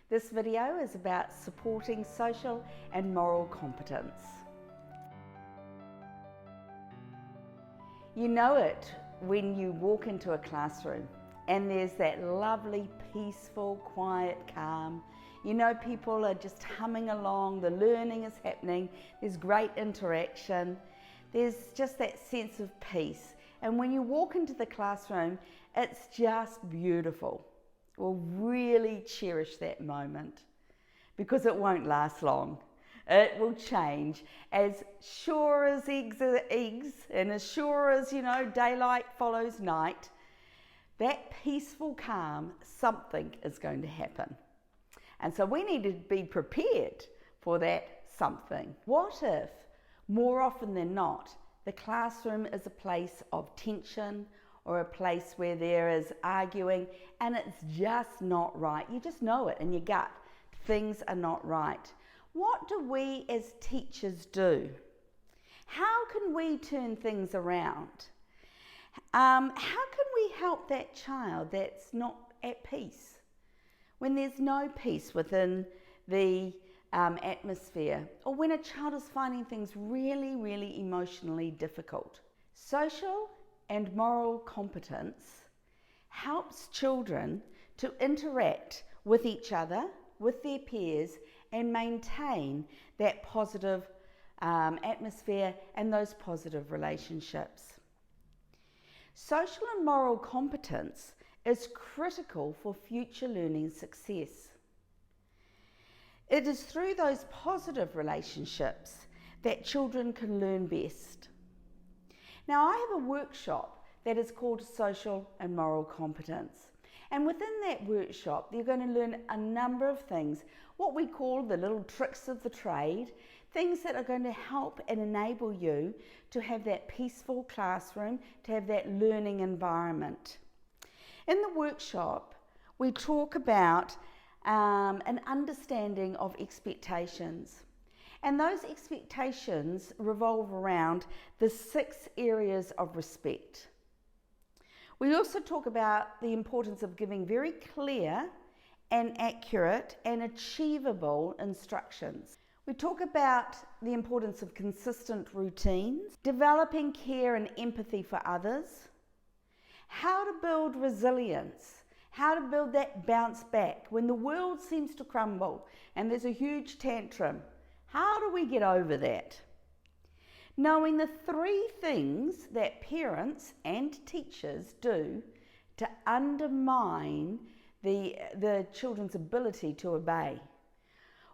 This video is about supporting social and moral competence. You know it when you walk into a classroom and there's that lovely, peaceful, quiet, calm. You know people are just humming along, the learning is happening, there's great interaction, there's just that sense of peace. And when you walk into the classroom, it's just beautiful. We'll really cherish that moment because it won't last long. It will change. As sure as eggs are eggs, and as sure as, daylight follows night, that peaceful calm, something is going to happen. And so we need to be prepared for that something. What if, more often than not, the classroom is a place of tension or a place where there is arguing and it's just not right? You just know it in your gut. Things are not right. What do we as teachers do? How can we turn things around? How can we help that child that's not at peace? When there's no peace within the atmosphere, or when a child is finding things really, really emotionally difficult. Social and moral competence helps children to interact with each other, with their peers, and maintain that positive atmosphere and those positive relationships. Social and moral competence is critical for future learning success. It is through those positive relationships that children can learn best. Now, I have a workshop that is called Social and Moral Competence. And within that workshop, you're going to learn a number of things, what we call the little tricks of the trade, things that are going to help and enable you to have that peaceful classroom, to have that learning environment. In the workshop, we talk about an understanding of expectations. And those expectations revolve around the 6 areas of respect. We also talk about the importance of giving very clear and accurate and achievable instructions. We talk about the importance of consistent routines, developing care and empathy for others, how to build resilience, how to build that bounce back when the world seems to crumble and there's a huge tantrum. How do we get over that? Knowing the 3 things that parents and teachers do to undermine the children's ability to obey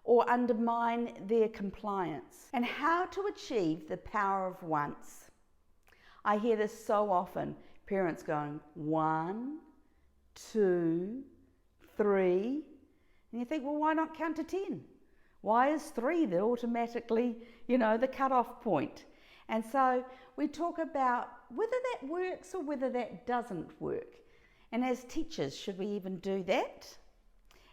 or undermine their compliance, and how to achieve the power of once. I hear this so often, parents going 1, 2, 3, and you think, well, why not count to 10? Why is 3 the automatically, the cutoff point? And so we talk about whether that works or whether that doesn't work. And as teachers, should we even do that?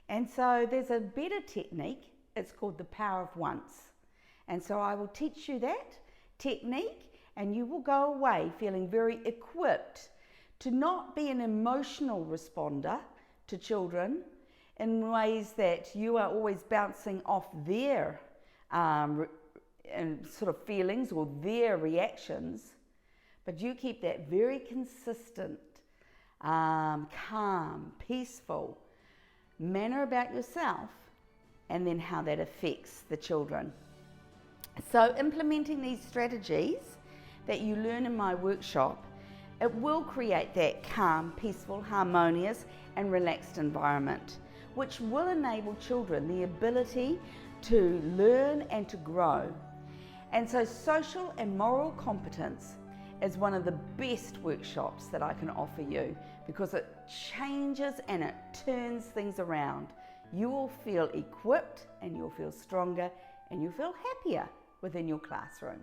And so there's a better technique. It's called the power of once. And so I will teach you that technique, and you will go away feeling very equipped to not be an emotional responder to children in ways that you are always bouncing off their sort of feelings or their reactions, but you keep that very consistent, calm, peaceful manner about yourself, and then how that affects the children. So implementing these strategies that you learn in my workshop, it will create that calm, peaceful, harmonious and relaxed environment, which will enable children the ability to learn and to grow. And so social and moral competence is one of the best workshops that I can offer you because it changes and it turns things around. You will feel equipped and you'll feel stronger and you'll feel happier within your classroom.